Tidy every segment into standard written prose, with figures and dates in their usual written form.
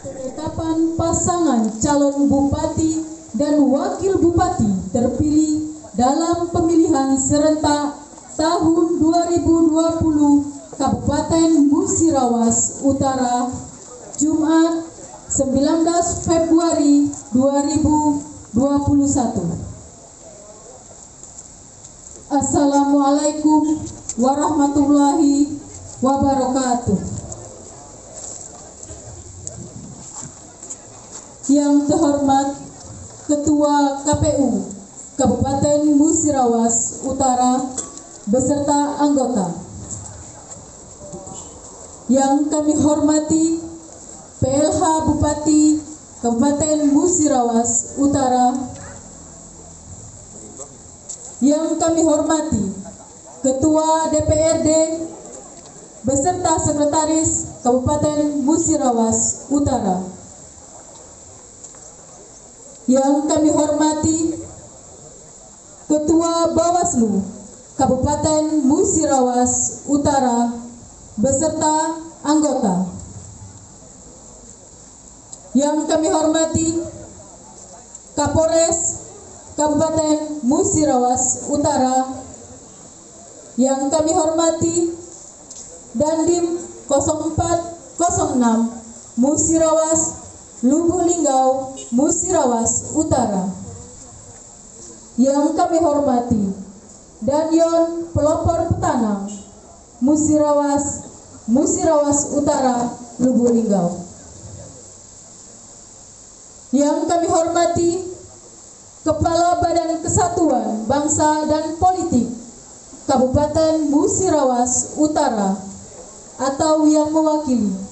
Penetapan pasangan calon bupati dan wakil bupati terpilih dalam pemilihan serentak tahun 2020 Kabupaten Musirawas Utara, Jumat 19 Februari 2021. Assalamualaikum warahmatullahi wabarakatuh. Yang terhormat Ketua KPU Kabupaten Musirawas Utara beserta anggota. Yang kami hormati PLH Bupati Kabupaten Musirawas Utara. Yang kami hormati Ketua DPRD beserta Sekretaris Kabupaten Musirawas Utara. Yang kami hormati Ketua Bawaslu Kabupaten Musirawas Utara beserta anggota. Yang kami hormati Kapolres Kabupaten Musirawas Utara. Yang kami hormati Dandim 0406 Musirawas Lubuk Linggau Musirawas Utara. Yang kami hormati Danyon Pelopor Petanang Musirawas Utara Lubuk Linggau. Yang kami hormati Kepala Badan Kesatuan Bangsa dan Politik Kabupaten Musirawas Utara atau yang mewakili.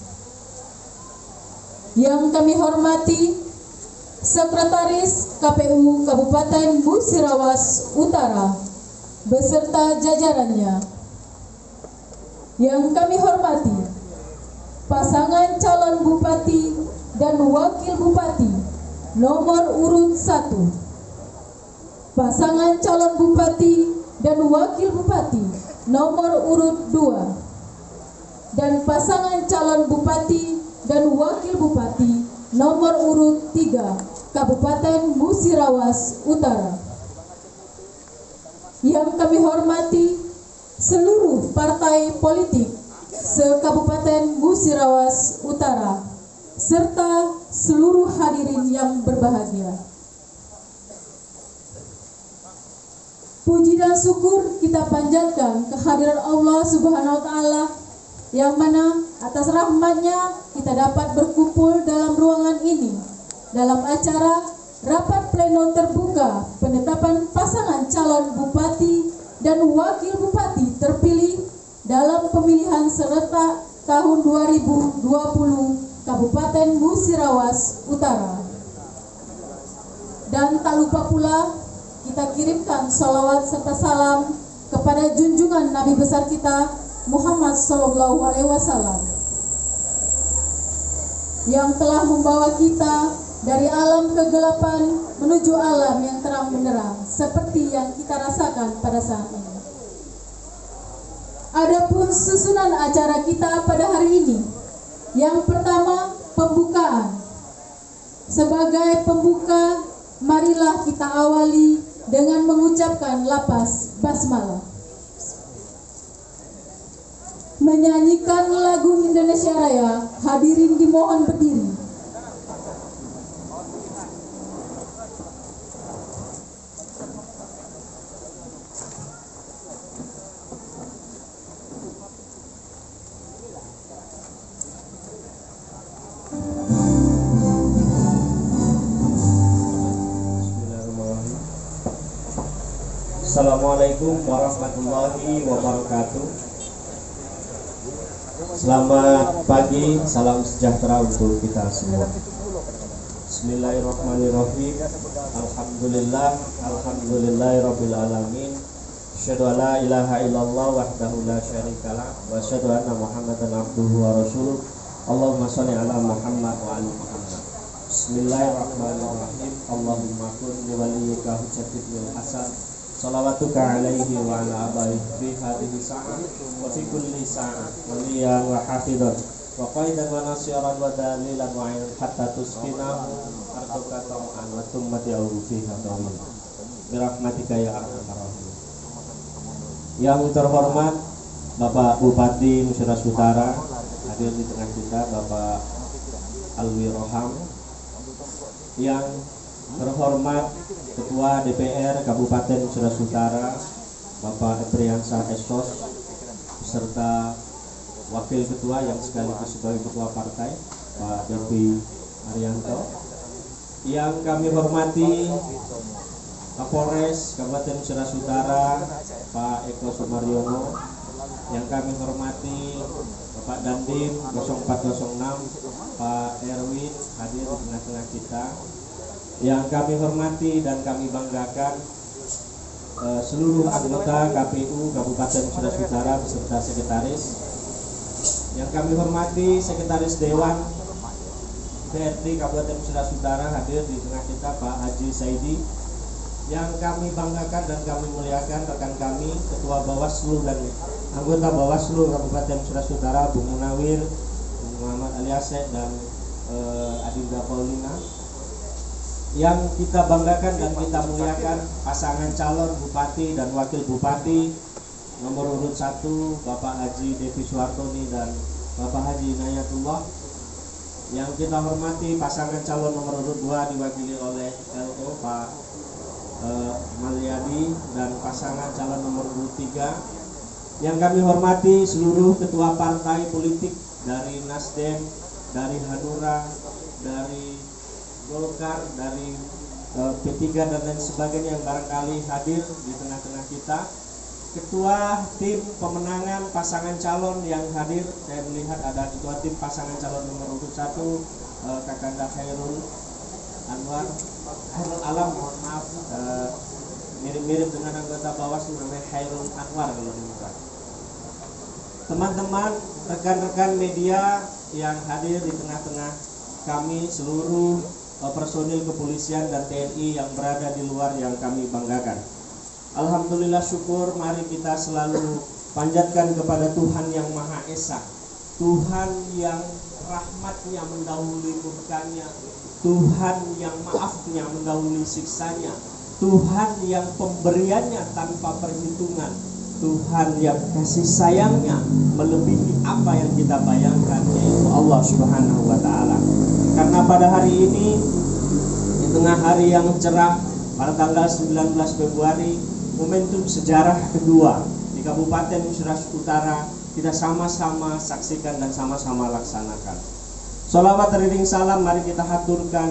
Yang kami hormati Sekretaris KPU Kabupaten Musirawas Utara beserta jajarannya. Yang kami hormati pasangan calon bupati dan wakil bupati nomor urut 1, pasangan calon bupati dan wakil bupati nomor urut 2, dan pasangan calon bupati dan wakil bupati nomor urut 3 Kabupaten Musirawas Utara. Yang kami hormati seluruh partai politik se-Kabupaten Musirawas Utara serta seluruh hadirin yang berbahagia. Puji dan syukur kita panjatkan kehadiran Allah Subhanahu wa Ta'ala, yang mana atas rahmatnya kita dapat berkumpul dalam ruangan ini dalam acara rapat pleno terbuka penetapan pasangan calon bupati dan wakil bupati terpilih dalam pemilihan serentak tahun 2020 Kabupaten Musirawas Utara. Dan tak lupa pula kita kirimkan salawat serta salam kepada junjungan Nabi besar kita Muhammad Sallallahu Alaihi Wasallam yang telah membawa kita dari alam kegelapan menuju alam yang terang benderang seperti yang kita rasakan pada saat ini. Adapun susunan acara kita pada hari ini, yang pertama pembukaan. Sebagai pembuka, marilah kita awali dengan mengucapkan lafaz basmalah. Menyanyikan lagu Indonesia Raya, hadirin dimohon berdiri. Assalamualaikum warahmatullahi wabarakatuh. Selamat pagi, salam sejahtera untuk kita semua. Bismillahirrahmanirrahim. Alhamdulillahirabbil alamin. Asyhadu an la ilaha illallah wahdahu la syarikalah wa asyhadu anna Muhammadan abduhu wa rasuluh. Allahumma shalli ala Muhammad wa ali Muhammad. Bismillahirrahmanirrahim. Allahumma kun li waliyyika hujjatul hasan. Salawatuka alaihi wa ala abaihi fi hadhihi sa'ah wa fi kulli sa'ah waliyan wa hafidhan wa qaidan wa nasiran wa dalilan wa ain hatta tuskina arduka tau'an wa thumma ti'awu fiha tawin birahmatika ya arhamar rahimin. Yang terhormat Bapak Bupati Nusa Tenggara Utara, hadir di tengah kita Bapak Alwi Roham. Yang terhormat Ketua DPR Kabupaten Nusa Tenggara Utara Bapak Epriansyah Esos, beserta Wakil Ketua yang sekaligus sebagai Ketua Partai Pak Devi Arianto. Yang kami hormati Kapolres Kabupaten Nusa Tenggara Utara Pak Eko Sumaryono. Yang kami hormati Bapak Dandim 0406 Pak Erwin hadir di tengah-tengah kita. Yang kami hormati dan kami banggakan seluruh anggota KPU Kabupaten Nusa Tenggara Utara beserta sekretaris. Yang kami hormati Sekretaris Dewan DPRD Kabupaten Nusa Tenggara Utara hadir di tengah kita Pak Haji Saidi. Yang kami banggakan dan kami muliakan rekan kami Ketua Bawaslu dan anggota Bawaslu Kabupaten Nusa Tenggara Utara Bung Munawir, Bung Muhammad Aliasek dan Adinda Paulina. Yang kita banggakan dan kita muliakan pasangan calon Bupati dan Wakil Bupati nomor urut 1 Bapak Haji Devi Suhartoni dan Bapak Haji Inayatullah. Yang kita hormati pasangan calon nomor urut 2 diwakili oleh LO Pak Malyadi dan pasangan calon nomor urut 3. Yang kami hormati seluruh ketua partai politik dari Nasdem, dari Hanura, dari Golkar, dari P3 dan lain sebagainya yang barangkali hadir di tengah-tengah kita. Ketua tim pemenangan pasangan calon yang hadir, saya melihat ada ketua tim pasangan calon nomor urut 1 Kakanda Khairul Alam, mohon maaf, mirip-mirip dengan anggota Bawaslu namanya Khairul Anwar kalau di muka. Teman-teman, rekan-rekan media yang hadir di tengah-tengah kami, seluruh personil kepolisian dan TNI yang berada di luar yang kami banggakan. Alhamdulillah, syukur, mari kita selalu panjatkan kepada Tuhan yang Maha Esa, Tuhan yang rahmatnya mendahului murkanya, Tuhan yang maafnya mendahului siksanya, Tuhan yang pemberiannya tanpa perhitungan, Tuhan yang kasih sayangnya melebihi apa yang kita bayangkan, yaitu Allah Subhanahu wa Ta'ala. Karena pada hari ini, di tengah hari yang cerah, pada tanggal 19 Februari, momentum sejarah kedua di Kabupaten Nusa Tenggara Utara kita sama-sama saksikan dan sama-sama laksanakan. Sholawat teriring salam mari kita haturkan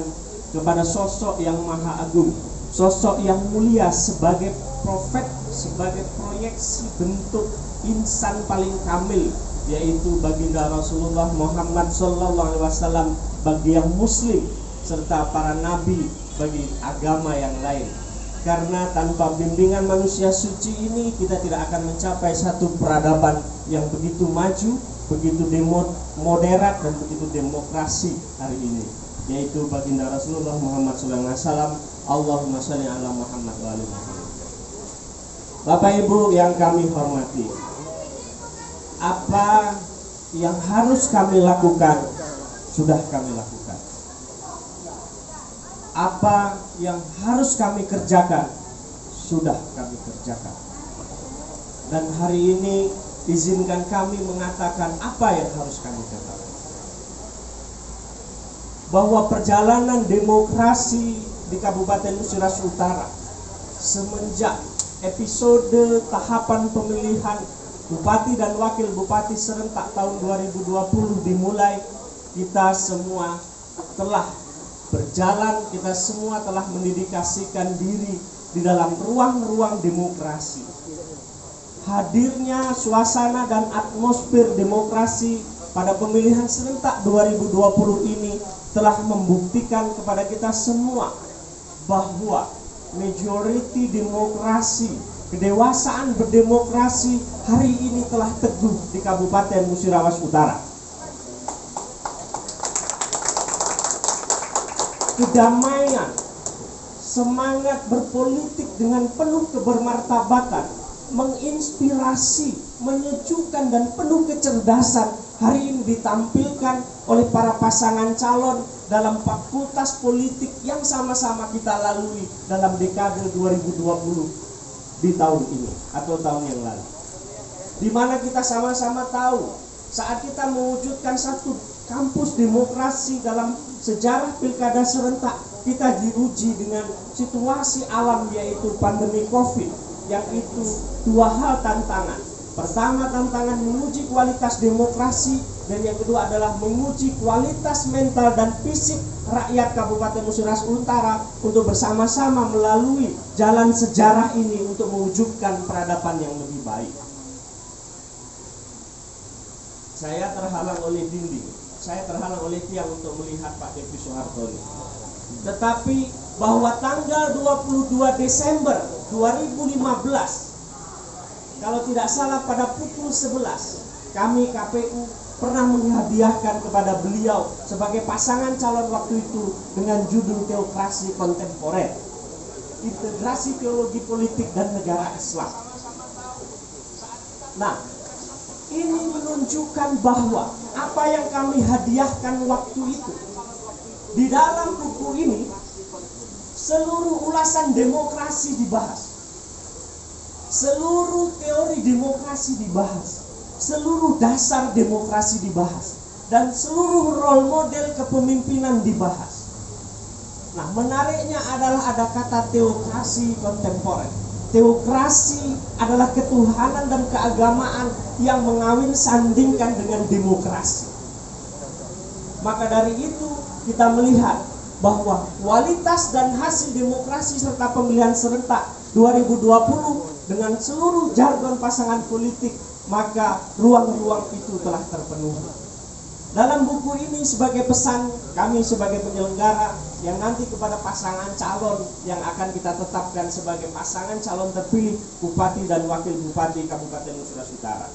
kepada sosok yang maha agung, sosok yang mulia sebagai profet, sebagai proyeksi bentuk insan paling kamil, yaitu baginda Rasulullah Muhammad SAW bagi yang muslim serta para nabi bagi agama yang lain. Karena tanpa bimbingan manusia suci ini kita tidak akan mencapai satu peradaban yang begitu maju, begitu moderat dan begitu demokrasi hari ini, yaitu baginda Rasulullah Muhammad SAW. Allahumma sholli ala Muhammad wa ali Muhammad. Bapak Ibu yang kami hormati, apa yang harus kami lakukan sudah kami lakukan. Apa yang harus kami kerjakan sudah kami kerjakan. Dan hari ini izinkan kami mengatakan apa yang harus kami katakan. Bahwa perjalanan demokrasi di Kabupaten Nusa Tenggara Utara semenjak episode tahapan pemilihan Bupati dan Wakil Bupati serentak tahun 2020 dimulai, kita semua telah berjalan, kita semua telah mendedikasikan diri di dalam ruang-ruang demokrasi. hadirnya suasana dan atmosfer demokrasi pada pemilihan serentak 2020 ini telah membuktikan kepada kita semua bahwa majority demokrasi, kedewasaan berdemokrasi hari ini telah teguh di Kabupaten Musirawas Utara. Kedamaian, semangat berpolitik dengan penuh kebermartabatan, menginspirasi, menyejukkan dan penuh kecerdasan hari ini ditampilkan oleh para pasangan calon dalam fakultas politik yang sama-sama kita lalui dalam dekade 2020 di tahun ini atau tahun yang lalu, di mana kita sama-sama tahu saat kita mewujudkan satu kampus demokrasi dalam sejarah pilkada serentak, kita diuji dengan situasi alam yaitu pandemi COVID, yang itu dua hal tantangan. Pertama, tantangan menguji kualitas demokrasi, dan yang kedua adalah menguji kualitas mental dan fisik rakyat Kabupaten Musirawas Utara untuk bersama-sama melalui jalan sejarah ini untuk mewujudkan peradaban yang lebih baik. Saya terhalang oleh dinding, saya terhalang oleh tiang untuk melihat Pak Devi Soeharto ini. Tetapi bahwa tanggal 22 Desember 2015, kalau tidak salah pada pukul 11, kami KPU pernah menghadiahkan kepada beliau sebagai pasangan calon waktu itu dengan judul Teokrasi Kontemporer, Integrasi Teologi Politik dan Negara Islam. Nah, ini menunjukkan bahwa apa yang kami hadiahkan waktu itu, di dalam buku ini seluruh ulasan demokrasi dibahas, seluruh teori demokrasi dibahas, seluruh dasar demokrasi dibahas, dan seluruh role model kepemimpinan dibahas. Nah, menariknya adalah ada kata teokrasi kontemporer. Teokrasi adalah ketuhanan dan keagamaan yang mengawin sandingkan dengan demokrasi. Maka dari itu kita melihat bahwa kualitas dan hasil demokrasi serta pemilihan serentak 2020 dengan seluruh jargon pasangan politik, maka ruang-ruang itu telah terpenuhi. Dalam buku ini sebagai pesan kami sebagai penyelenggara yang nanti kepada pasangan calon yang akan kita tetapkan sebagai pasangan calon terpilih Bupati dan Wakil Bupati Kabupaten Musirawas Utara.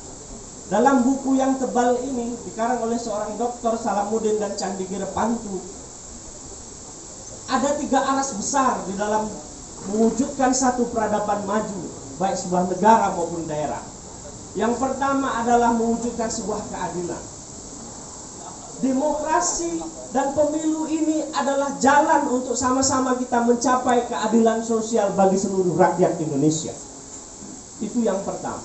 Dalam buku yang tebal ini dikarang oleh seorang Dr. Salamuddin dan Candigir Pantu, ada 3 aras besar di dalam mewujudkan satu peradaban maju, baik sebuah negara maupun daerah. Yang pertama adalah mewujudkan sebuah keadilan. Demokrasi dan pemilu ini adalah jalan untuk sama-sama kita mencapai keadilan sosial bagi seluruh rakyat Indonesia. Itu yang pertama.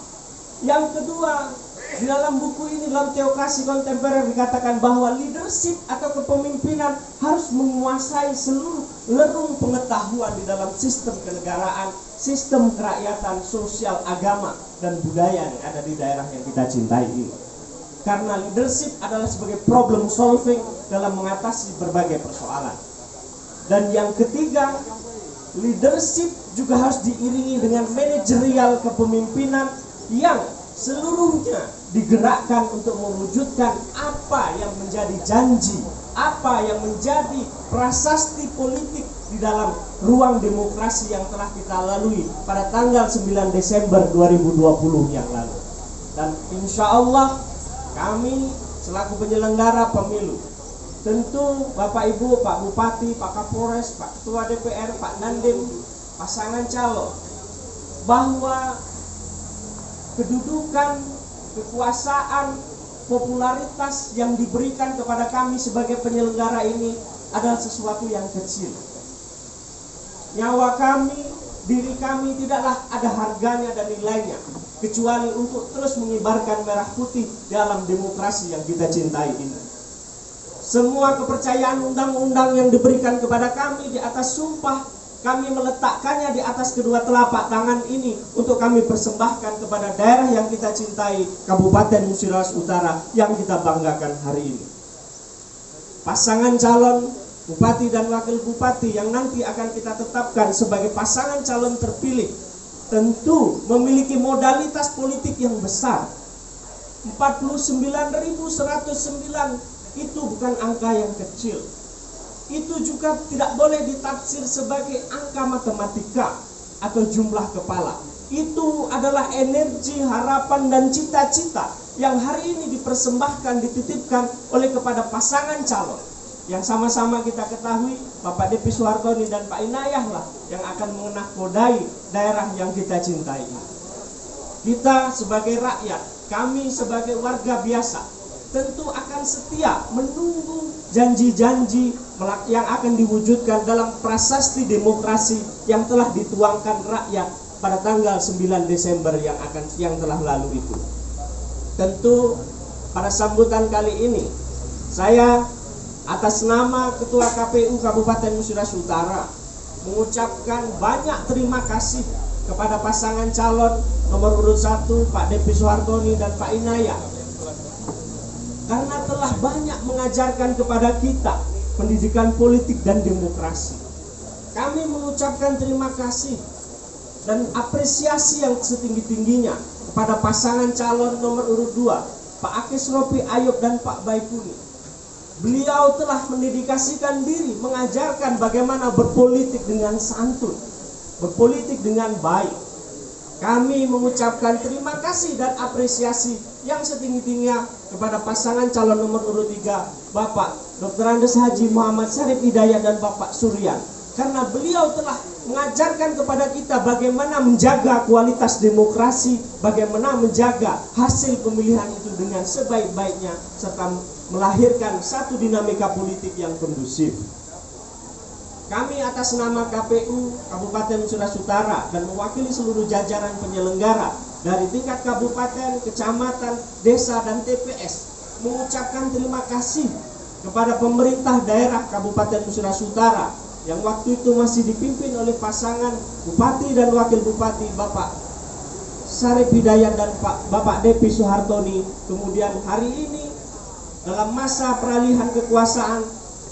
Yang kedua, di dalam buku ini, dalam Teokrasi Kontemporer dikatakan bahwa leadership atau kepemimpinan harus menguasai seluruh lerung pengetahuan di dalam sistem kenegaraan, sistem kerakyatan, sosial, agama, dan budaya yang ada di daerah yang kita cintai ini. Karena leadership adalah sebagai problem solving dalam mengatasi berbagai persoalan. Dan yang ketiga, leadership juga harus diiringi dengan manajerial kepemimpinan yang seluruhnya digerakkan untuk mewujudkan apa yang menjadi janji, apa yang menjadi prasasti politik di dalam ruang demokrasi yang telah kita lalui pada tanggal 9 Desember 2020 yang lalu. Dan insya Allah kami selaku penyelenggara pemilu, tentu Bapak Ibu, Pak Bupati, Pak Kapolres, Pak Ketua DPR, Pak Dandim, pasangan calon, bahwa kedudukan, kekuasaan, popularitas yang diberikan kepada kami sebagai penyelenggara ini adalah sesuatu yang kecil. Nyawa kami, diri kami tidaklah ada harganya dan nilainya kecuali untuk terus mengibarkan merah putih dalam demokrasi yang kita cintai ini. Semua kepercayaan undang-undang yang diberikan kepada kami di atas sumpah, kami meletakkannya di atas kedua telapak tangan ini untuk kami persembahkan kepada daerah yang kita cintai, Kabupaten Musirawas Utara yang kita banggakan hari ini. Pasangan calon Bupati dan Wakil Bupati yang nanti akan kita tetapkan sebagai pasangan calon terpilih tentu memiliki modalitas politik yang besar. 49.109 itu bukan angka yang kecil. Itu juga tidak boleh ditafsir sebagai angka matematika atau jumlah kepala. Itu adalah energi, harapan, dan cita-cita yang hari ini dipersembahkan, dititipkan oleh kepada pasangan calon yang sama-sama kita ketahui Bapak Depi Suhartoni dan Pak Inayah lah yang akan mengenakodai daerah yang kita cintai. Kita sebagai rakyat, kami sebagai warga biasa tentu akan setia menunggu janji-janji yang akan diwujudkan dalam prasasti demokrasi yang telah dituangkan rakyat pada tanggal 9 Desember yang telah lalu itu. Tentu pada sambutan kali ini saya atas nama Ketua KPU Kabupaten Musirawas Utara mengucapkan banyak terima kasih kepada pasangan calon nomor urut 1 Pak Depi Suhartoni dan Pak Inayah karena telah banyak mengajarkan kepada kita pendidikan politik dan demokrasi. Kami mengucapkan terima kasih dan apresiasi yang setinggi-tingginya kepada pasangan calon nomor urut 2 Pak Akis Ropi Ayub dan Pak Baikuni. Beliau telah mendedikasikan diri mengajarkan bagaimana berpolitik dengan santun, berpolitik dengan baik. Kami mengucapkan terima kasih dan apresiasi yang setinggi-tingginya kepada pasangan calon nomor urut 3 Bapak Dr. Andes Haji Muhammad Syarif Hidayat dan Bapak Suryan, karena beliau telah mengajarkan kepada kita bagaimana menjaga kualitas demokrasi, bagaimana menjaga hasil pemilihan itu dengan sebaik-baiknya serta melahirkan satu dinamika politik yang kondusif. Kami atas nama KPU Kabupaten Musirawas Utara dan mewakili seluruh jajaran penyelenggara dari tingkat kabupaten, kecamatan, desa, dan TPS mengucapkan terima kasih kepada pemerintah daerah Kabupaten Musirawas Utara yang waktu itu masih dipimpin oleh pasangan Bupati dan Wakil Bupati Bapak Syarif Hidayat dan Bapak Depi Suhartoni. Kemudian hari ini dalam masa peralihan kekuasaan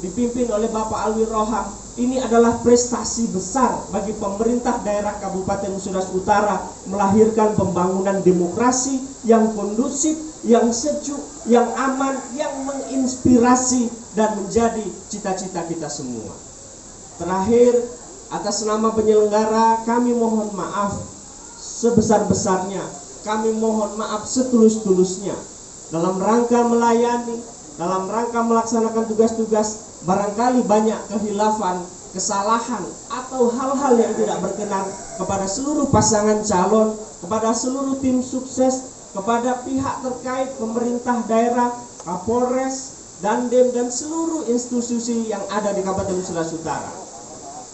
dipimpin oleh Bapak Alwi Roham, ini adalah prestasi besar bagi pemerintah daerah Kabupaten Musirawas Utara melahirkan pembangunan demokrasi yang kondusif, yang sejuk, yang aman, yang menginspirasi dan menjadi cita-cita kita semua. Terakhir, atas nama penyelenggara kami mohon maaf sebesar-besarnya, kami mohon maaf setulus-tulusnya dalam rangka melayani, dalam rangka melaksanakan tugas-tugas, barangkali banyak kehilafan, kesalahan, atau hal-hal yang tidak berkenan kepada seluruh pasangan calon, kepada seluruh tim sukses, kepada pihak terkait, pemerintah daerah, Kapolres, Dandim, dan seluruh institusi yang ada di Kabupaten Musirawas Utara.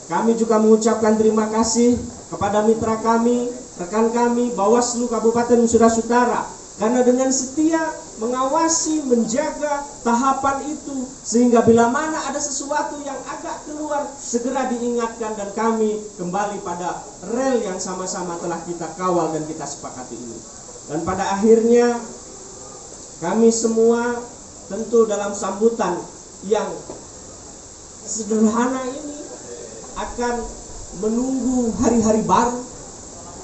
Kami juga mengucapkan terima kasih kepada mitra kami, rekan kami, Bawaslu Kabupaten Musirawas Utara, karena dengan setia mengawasi, menjaga tahapan itu, sehingga bila mana ada sesuatu yang agak keluar, segera diingatkan dan kami kembali pada rel yang sama-sama telah kita kawal dan kita sepakati ini. Dan pada akhirnya kami semua tentu dalam sambutan yang sederhana ini akan menunggu hari-hari baru,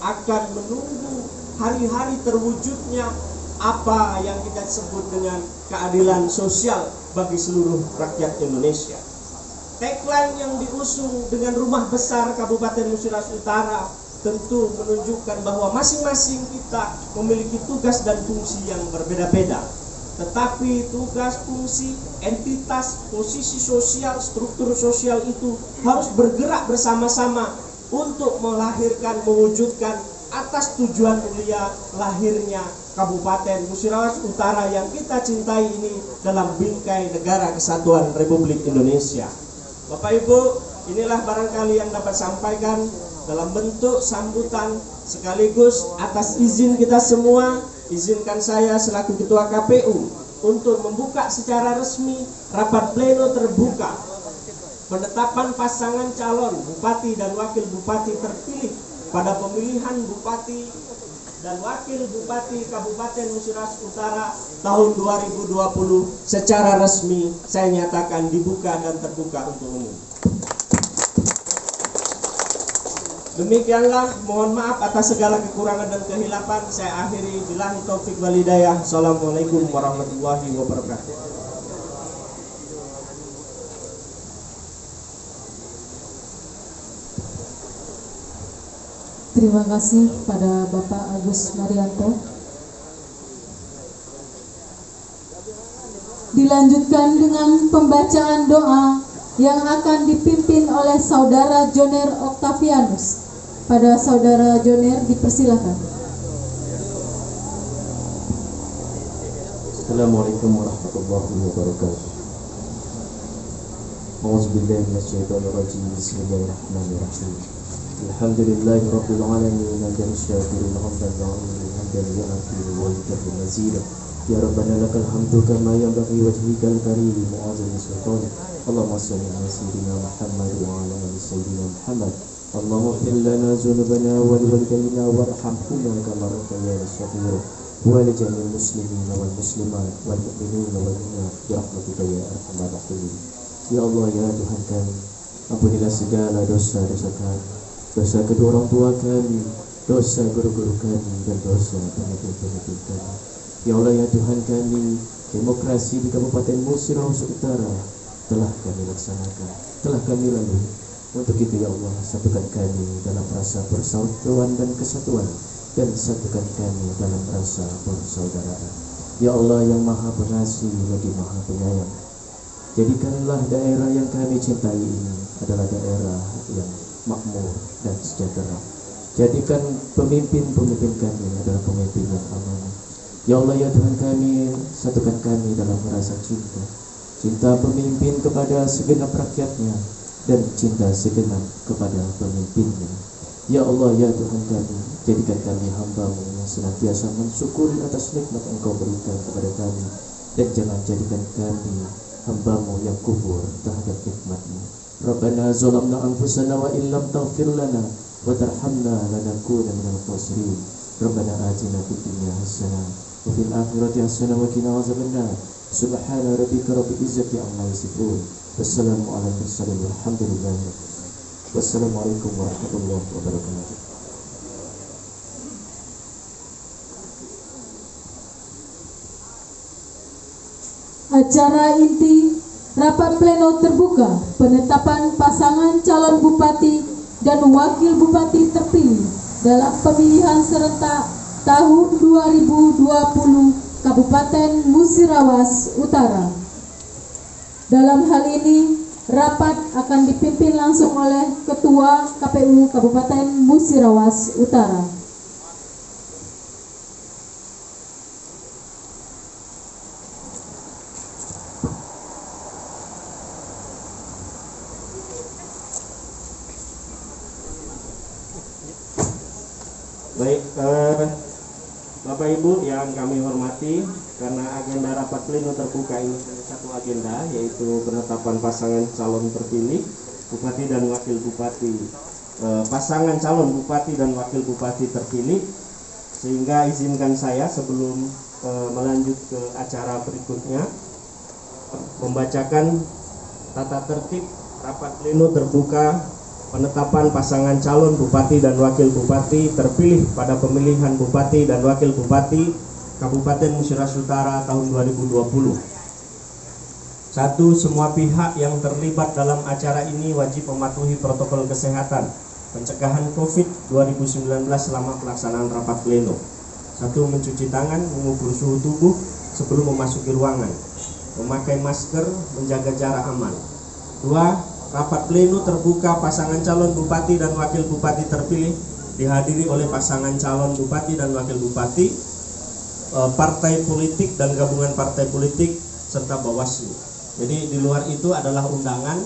akan menunggu hari-hari terwujudnya apa yang kita sebut dengan keadilan sosial bagi seluruh rakyat Indonesia. Tagline yang diusung dengan Rumah Besar Kabupaten Musirawas Utara tentu menunjukkan bahwa masing-masing kita memiliki tugas dan fungsi yang berbeda-beda. Tetapi tugas, fungsi, entitas, posisi sosial, struktur sosial itu harus bergerak bersama-sama untuk melahirkan, mewujudkan atas tujuan mulia lahirnya Kabupaten Musirawas Utara yang kita cintai ini dalam bingkai Negara Kesatuan Republik Indonesia. Bapak Ibu, inilah barangkali yang dapat sampaikan dalam bentuk sambutan sekaligus atas izin kita semua. Izinkan saya selaku Ketua KPU untuk membuka secara resmi rapat pleno terbuka penetapan pasangan calon Bupati dan Wakil Bupati terpilih pada pemilihan Bupati dan Wakil Bupati Kabupaten Musirawas Utara tahun 2020 secara resmi saya nyatakan dibuka dan terbuka untuk umum. Demikianlah, mohon maaf atas segala kekurangan dan kehilapan. Saya akhiri, billahi taufik wal hidayah. Assalamualaikum warahmatullahi wabarakatuh. Terima kasih pada Bapak Agus Marianto. Dilanjutkan dengan pembacaan doa yang akan dipimpin oleh Saudara Joner Octavianus. Pada Saudara Joner dipersilakan. Assalamualaikum warahmatullahi wabarakatuh. A'udzubillahi minasyaitonir rajim. Bismillahirrahmanirrahim. Alhamdulillahi rabbil alamin hamdan syakirin hamdan na'imin hamdan yu'affi wa yuhibbu mazida. Ya Rabbana lakal hamdu kama yanbaghi wajhikal karim mu'azzami sultan. Allahumma shalli ala sayyidina Muhammad wa ala ali sayyidina Muhammad. Allahumma ighfir lana dhunubana wa liwalidayna warhamhuma kama rabbayana shaghira wa li jami'il muslimin wal muslimat wal mu'minina wal mu'minat bi rahmatika ya arhamar rahimin. Ya Allah, ya Tuhan kami, ampunilah segala dosa-dosa kami, dosa kedua orang tua kami, dosa guru-guru kami, dan dosa pemimpin-pemimpin kami. Ya Allah, ya Tuhan kami, demokrasi di Kabupaten Musirawas Utara telah kami laksanakan, telah kami lalui. Untuk itu ya Allah, satukan kami dalam rasa persaudaraan dan kesatuan, dan satukan kami dalam rasa persaudaraan. Ya Allah yang Maha Pengasih lagi Maha Penyayang, jadikanlah daerah yang kami cintai ini adalah daerah yang makmur dan sejahtera. Jadikan pemimpin-pemimpin kami adalah pemimpin yang amanah. Ya Allah, ya Tuhan kami, satukan kami dalam rasa cinta, cinta pemimpin kepada segenap rakyatnya, dan cinta segenap kepada pemimpinnya. Ya Allah, ya Tuhan kami, jadikan kami hamba-Mu yang senantiasa mensyukuri atas nikmat Engkau berikan kepada kami, dan jangan jadikan kami hamba-Mu yang kufur terhadap nikmat-Mu. Rabbana zalamna anfusana wa illam taghfir lana wa tarhamna lanakuna minal khasirin. Rabbana atina fid dunya hasanah wa fil akhirati hasanah wa qina azabannar. Subhana rabbika rabbil izzati amma yasifun. Wassalamu ala mursalin walhamdulillahi. Wassalamualaikum warahmatullahi wabarakatuh. Acara inti rapat pleno terbuka penetapan pasangan calon bupati dan wakil bupati terpilih dalam pemilihan serentak tahun 2020 Kabupaten Musirawas Utara. Dalam hal ini, rapat akan dipimpin langsung oleh Ketua KPU Kabupaten Musirawas Utara. Baik, Bapak Ibu yang kami hormati, karena agenda rapat pleno terbuka ini satu agenda, yaitu penetapan pasangan calon terpilih bupati dan wakil bupati, pasangan calon bupati dan wakil bupati terpilih, sehingga izinkan saya sebelum melanjut ke acara berikutnya membacakan tata tertib rapat pleno terbuka penetapan pasangan calon bupati dan wakil bupati terpilih pada pemilihan bupati dan wakil bupati Kabupaten Musirawas Utara tahun 2020. 1. Semua pihak yang terlibat dalam acara ini wajib mematuhi protokol kesehatan pencegahan COVID 2019 selama pelaksanaan rapat pleno. 1. Mencuci tangan, mengukur suhu tubuh sebelum memasuki ruangan, memakai masker, menjaga jarak aman. 2. Rapat pleno terbuka pasangan calon bupati dan wakil bupati terpilih dihadiri oleh pasangan calon bupati dan wakil bupati, partai politik dan gabungan partai politik, serta Bawaslu. Jadi di luar itu adalah undangan,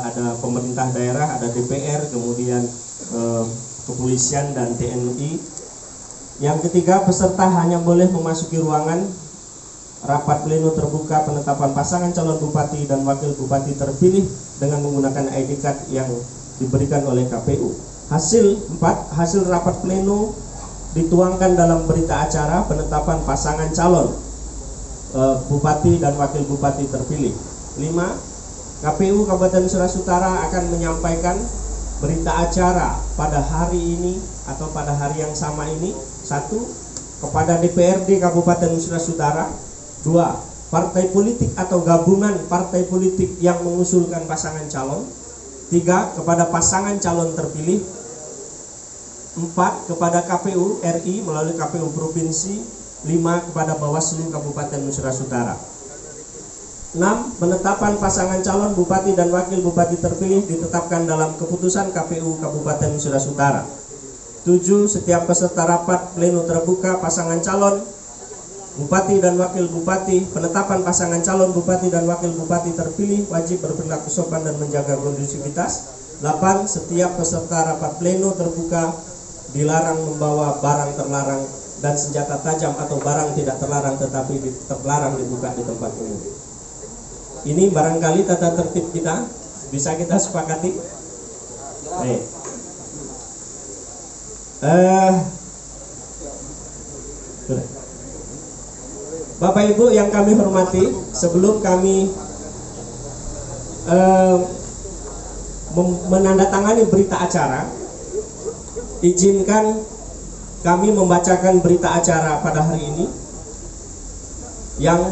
ada pemerintah daerah, ada DPR, kemudian kepolisian dan TNI. Yang ketiga, peserta hanya boleh memasuki ruangan rapat pleno terbuka penetapan pasangan calon bupati dan wakil bupati terpilih dengan menggunakan ID card yang diberikan oleh KPU. Hasil rapat pleno dituangkan dalam berita acara penetapan pasangan calon bupati dan wakil bupati terpilih. 5. KPU Kabupaten Musirawas Utara akan menyampaikan berita acara pada hari ini atau pada hari yang sama ini. 1. Kepada DPRD Kabupaten Nusa Utara. 2. Partai politik atau gabungan partai politik yang mengusulkan pasangan calon. 3. Kepada pasangan calon terpilih. 4. Kepada KPU RI melalui KPU Provinsi. 5. Kepada Bawaslu Kabupaten Nusa Utara. 6. Penetapan pasangan calon bupati dan wakil bupati terpilih ditetapkan dalam keputusan KPU Kabupaten Nusa Utara. 7. Setiap peserta rapat pleno terbuka pasangan calon bupati dan wakil bupati, penetapan pasangan calon bupati dan wakil bupati terpilih wajib berperilaku sopan dan menjaga kondusivitas. 8. Setiap peserta rapat pleno terbuka dilarang membawa barang terlarang dan senjata tajam atau barang tidak terlarang tetapi terlarang dibuka di tempat umum. Ini barangkali tata tertib kita, bisa kita sepakati. Baik. Bapak Ibu yang kami hormati, sebelum kami menandatangani berita acara, izinkan kami membacakan berita acara pada hari ini yang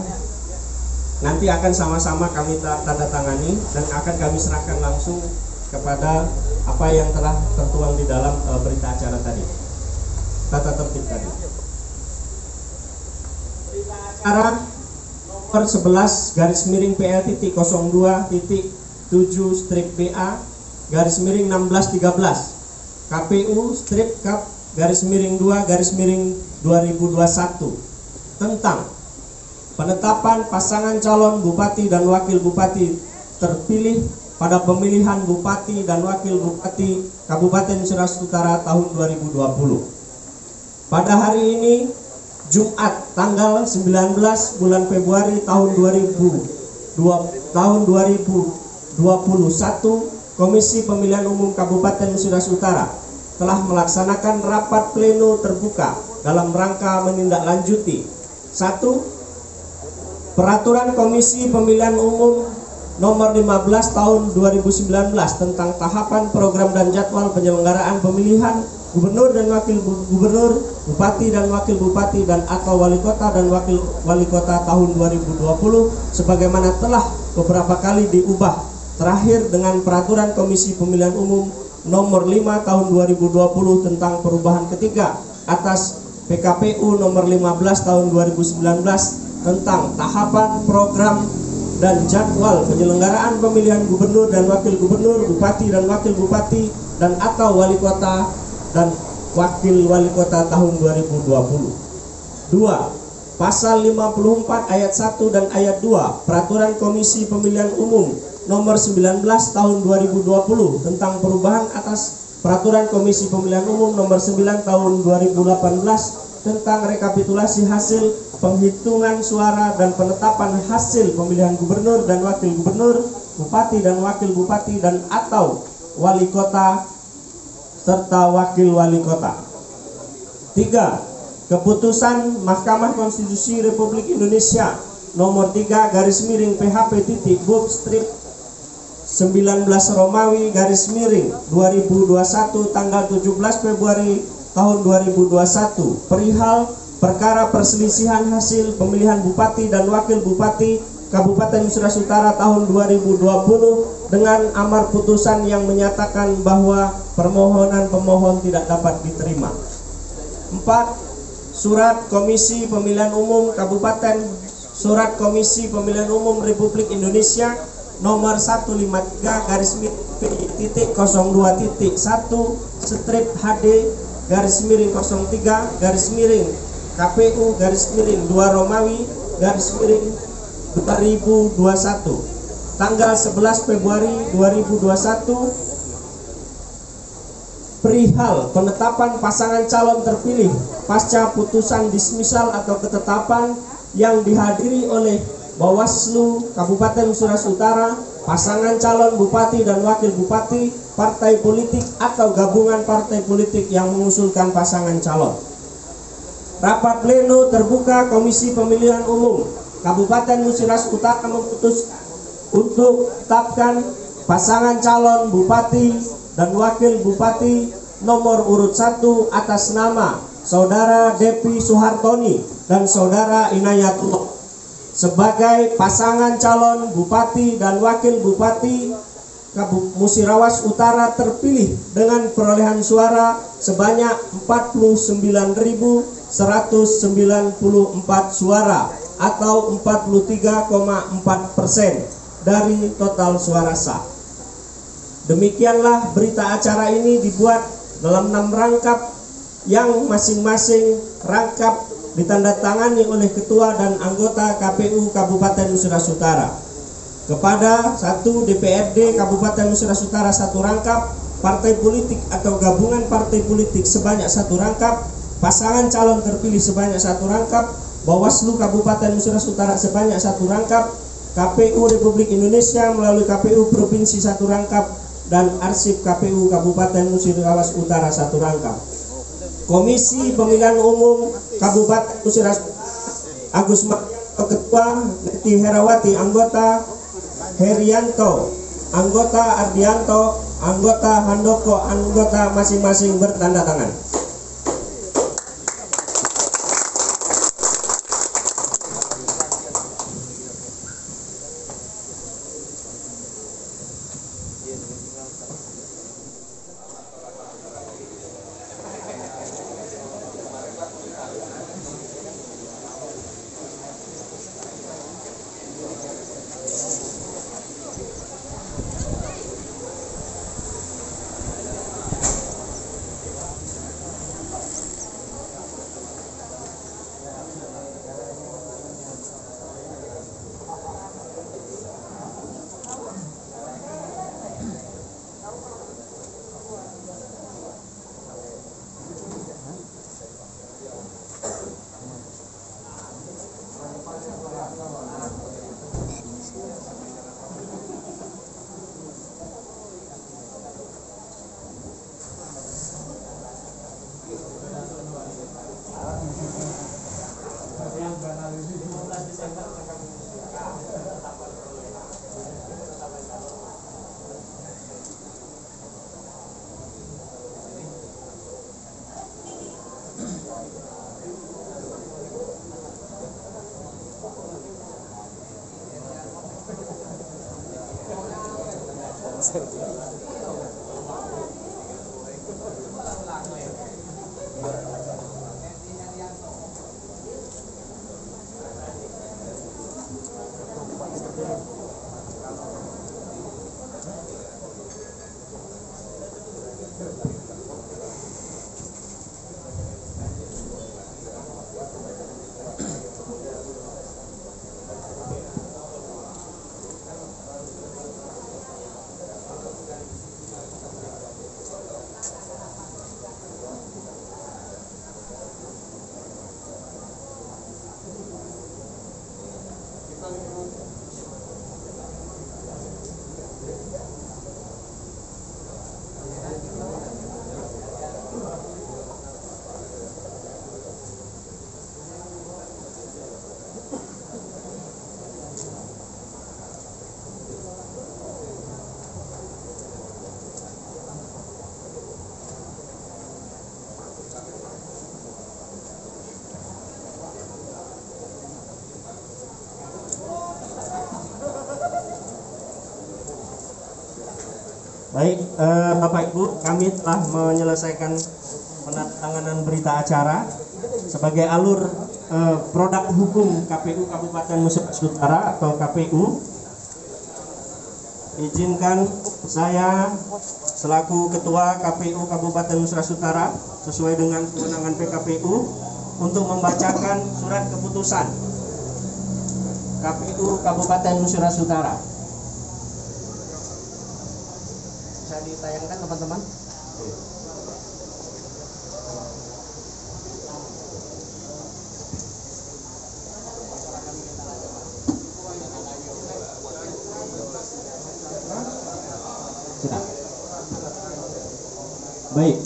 nanti akan sama-sama kami tanda tangani dan akan kami serahkan langsung kepada apa yang telah tertuang di dalam berita acara tadi, tata tertib tadi. Berita acara nomor 11/7/BA-7/BA/1613 KPU/2/2021 tentang penetapan pasangan calon bupati dan wakil bupati terpilih pada pemilihan bupati dan wakil bupati Kabupaten Nusa Utara tahun 2020. Pada hari ini Jumat tanggal 19 bulan Februari tahun 2021, Komisi Pemilihan Umum Kabupaten Nusa Utara telah melaksanakan rapat pleno terbuka dalam rangka menindaklanjuti 1. Peraturan Komisi Pemilihan Umum Nomor 15 Tahun 2019 tentang tahapan program dan jadwal penyelenggaraan pemilihan gubernur dan wakil gubernur, bupati dan wakil bupati dan atau wali kota dan wakil wali kota tahun 2020 sebagaimana telah beberapa kali diubah, terakhir dengan Peraturan Komisi Pemilihan Umum Nomor 5 Tahun 2020 tentang perubahan ketiga atas PKPU Nomor 15 Tahun 2019 tentang tahapan program dan jadwal penyelenggaraan pemilihan gubernur dan wakil gubernur, bupati dan wakil bupati dan atau wali kota dan wakil wali kota tahun 2020. 2. Pasal 54 ayat 1 dan ayat 2 Peraturan Komisi Pemilihan Umum Nomor 19 Tahun 2020 tentang perubahan atas Peraturan Komisi Pemilihan Umum Nomor 9 Tahun 2018 tentang rekapitulasi hasil penghitungan suara dan penetapan hasil pemilihan gubernur dan wakil gubernur, bupati dan wakil bupati dan atau wali kota serta wakil wali kota. 3. Keputusan Mahkamah Konstitusi Republik Indonesia Nomor 3/PHP-19/Romawi/2021 tanggal 17 Februari tahun 2021 perihal perkara perselisihan hasil pemilihan bupati dan wakil bupati Kabupaten Nusa Utara tahun 2020 dengan amar putusan yang menyatakan bahwa permohonan pemohon tidak dapat diterima. 4. Surat Komisi Pemilihan Umum Kabupaten Surat Komisi Pemilihan Umum Republik Indonesia nomor 153-PT-03-03-KPU-2 Romawi-2/2021 tanggal 11 Februari 2021 perihal penetapan pasangan calon terpilih pasca putusan dismisal atau ketetapan yang dihadiri oleh Bawaslu Kabupaten Nusa Utara, pasangan calon bupati dan wakil bupati, partai politik atau gabungan partai politik yang mengusulkan pasangan calon. Rapat pleno terbuka Komisi Pemilihan Umum Kabupaten Nusa Utara memutus untuk tetapkan pasangan calon bupati dan Wakil Bupati nomor urut 1 atas nama Saudara Depi Suhartoni dan Saudara Inayatullah sebagai pasangan calon Bupati dan Wakil Bupati Musirawas Utara terpilih dengan perolehan suara sebanyak 49.194 suara atau 43,4% dari total suara sah. Demikianlah berita acara ini dibuat dalam 6 rangkap yang masing-masing rangkap ditandatangani oleh Ketua dan anggota KPU Kabupaten Musirawas Utara. Kepada 1 DPRD Kabupaten Musirawas Utara 1 rangkap, partai politik atau gabungan partai politik sebanyak 1 rangkap, pasangan calon terpilih sebanyak 1 rangkap, Bawaslu Kabupaten Musirawas Utara sebanyak 1 rangkap, KPU Republik Indonesia melalui KPU Provinsi 1 rangkap, dan arsip KPU Kabupaten Musirawas Utara 1 rangkap. Komisi Pemilihan Umum Kabupaten Musirawas Agus Mardianto Ketua, Neti Herawati anggota, Herianto anggota, Ardianto anggota, Handoko anggota masing-masing bertanda tangan. Baik, Bapak Ibu, kami telah menyelesaikan penandatanganan berita acara sebagai alur produk hukum KPU Kabupaten Musirawas Utara atau KPU. Izinkan saya selaku Ketua KPU Kabupaten Musirawas Utara sesuai dengan kewenangan PKPU untuk membacakan surat keputusan KPU Kabupaten Musirawas Utara. Bisa ditayangkan teman-teman? Baik.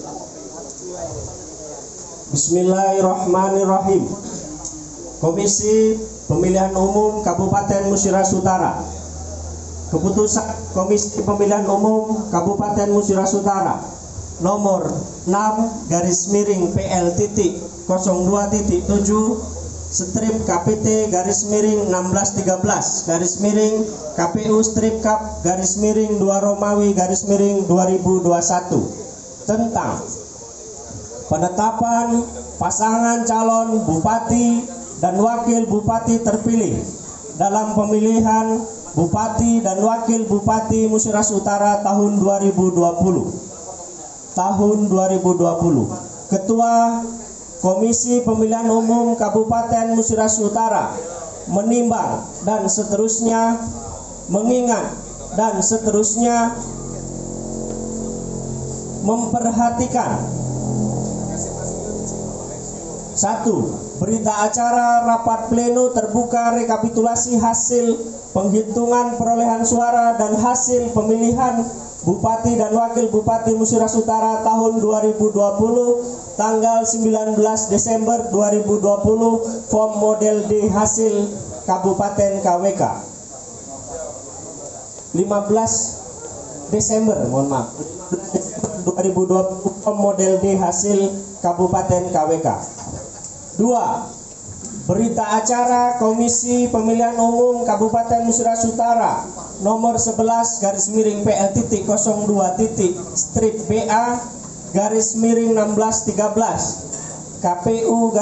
Bismillahirrahmanirrahim. Komisi Pemilihan Umum Kabupaten Musirawas Utara Keputusan Komisi Pemilihan Umum Kabupaten Musirawas Utara nomor 6/17/KPT-2 tentang penetapan pasangan calon bupati dan wakil bupati terpilih dalam pemilihan bupati dan wakil bupati Musirawas Utara tahun 2020. Ketua Komisi Pemilihan Umum Kabupaten Musirawas Utara menimbang dan seterusnya mengingat dan seterusnya memperhatikan: 1. Berita acara rapat pleno terbuka rekapitulasi hasil penghitungan perolehan suara dan hasil pemilihan Bupati dan Wakil Bupati Musirawas Utara tahun 2020 tanggal 19 Desember 2020 form model D hasil Kabupaten KWK 15 Desember 2020 form model D hasil Kabupaten KWK. 2. Berita acara Komisi Pemilihan Umum Kabupaten Musirawas Utara nomor 11/BA/BA/1613 KPU-2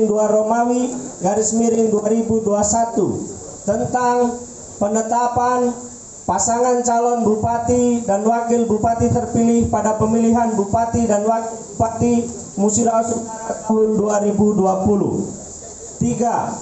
Romawi/2021 tentang penetapan pasangan calon bupati dan wakil bupati terpilih pada pemilihan bupati dan wakil bupati Musirawas Utara tahun 2020. 3.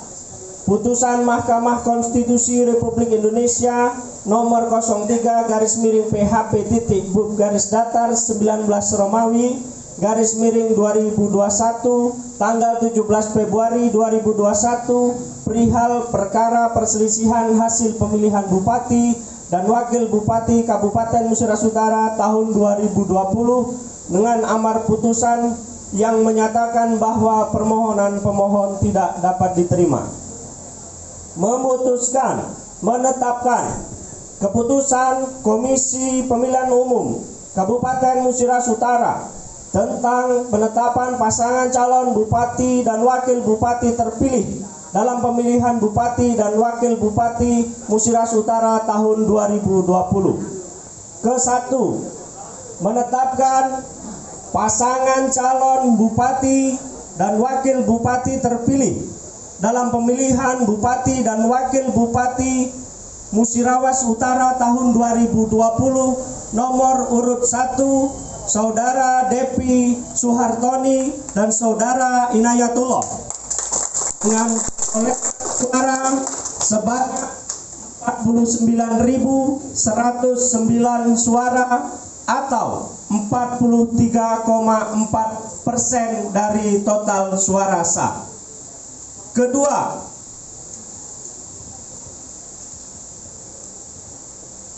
Putusan Mahkamah Konstitusi Republik Indonesia nomor 03/PHP.BUP/19 Romawi/2021 tanggal 17 Februari 2021 perihal perkara perselisihan hasil pemilihan bupati dan wakil bupati Kabupaten Musirawas Utara tahun 2020 dengan amar putusan yang menyatakan bahwa permohonan pemohon tidak dapat diterima. Memutuskan menetapkan keputusan Komisi Pemilihan Umum Kabupaten Musirawas Utara tentang penetapan pasangan calon bupati dan wakil bupati terpilih dalam pemilihan bupati dan wakil bupati Musirawas Utara tahun 2020. Ke-1, menetapkan pasangan calon bupati dan wakil bupati terpilih dalam pemilihan bupati dan wakil bupati Musirawas Utara tahun 2020 nomor urut 1 Saudara Depi Suhartoni dan Saudara Inayatullah dengan suara sebanyak 49.109 suara atau 43,4% dari total suara sah. Kedua,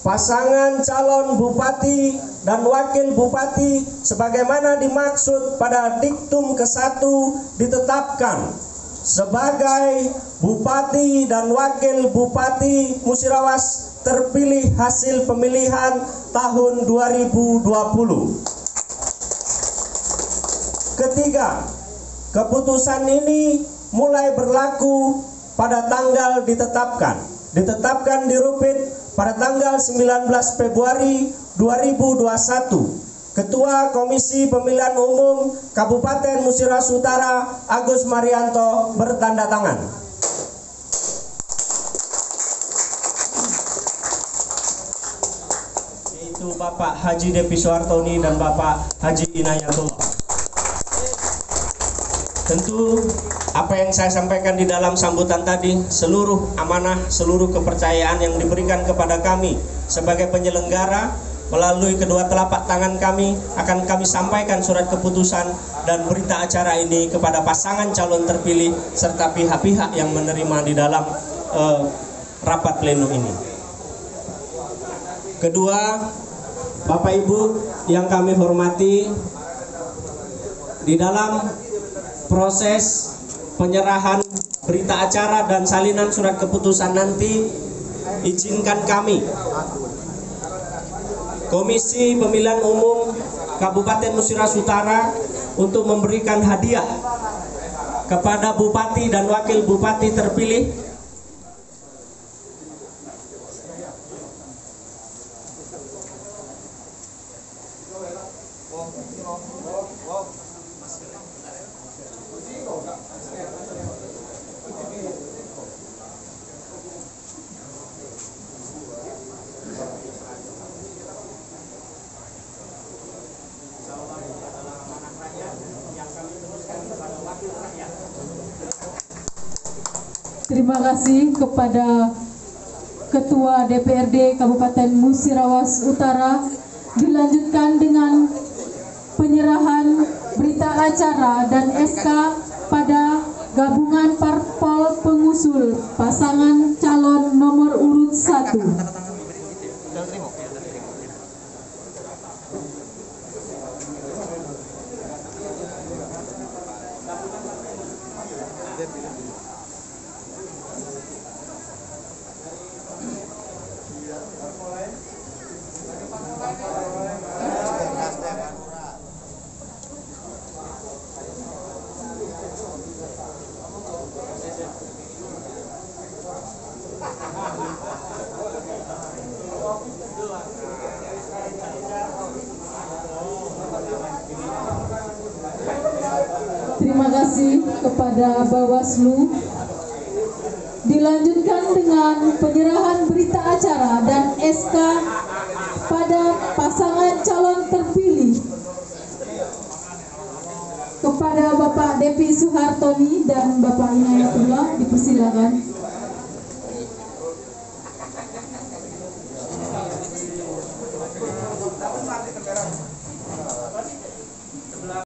pasangan calon bupati dan wakil bupati sebagaimana dimaksud pada diktum ke-1 ditetapkan sebagai bupati dan wakil bupati Musirawas terpilih hasil pemilihan tahun 2020. Ketiga, keputusan ini mulai berlaku pada tanggal ditetapkan di Rupit pada tanggal 19 Februari 2021. Ketua Komisi Pemilihan Umum Kabupaten Musirawas Utara Agus Marianto bertanda tangan. Yaitu Bapak Haji Depi Suhartoni dan Bapak Haji Inayatullah. Tentu apa yang saya sampaikan di dalam sambutan tadi, seluruh amanah, seluruh kepercayaan yang diberikan kepada kami sebagai penyelenggara melalui kedua telapak tangan kami akan kami sampaikan surat keputusan dan berita acara ini kepada pasangan calon terpilih serta pihak-pihak yang menerima di dalam rapat pleno ini. Kedua, Bapak Ibu yang kami hormati, di dalam proses penyerahan berita acara dan salinan surat keputusan nanti, izinkan kami Komisi Pemilihan Umum Kabupaten Musirawas Utara untuk memberikan hadiah kepada Bupati dan Wakil Bupati terpilih Terima kasih kepada Ketua DPRD Kabupaten Musirawas Utara. Dilanjutkan dengan penyerahan berita acara dan SK pada gabungan parpol pengusul pasangan calon nomor urut 1. Terima kasih kepada Bawaslu. Dilanjutkan dengan penyerahan berita acara dan SK pada pasangan calon terpilih. Kepada Bapak Depi Suhartoni dan Bapak Inayatullah, dipersilakan.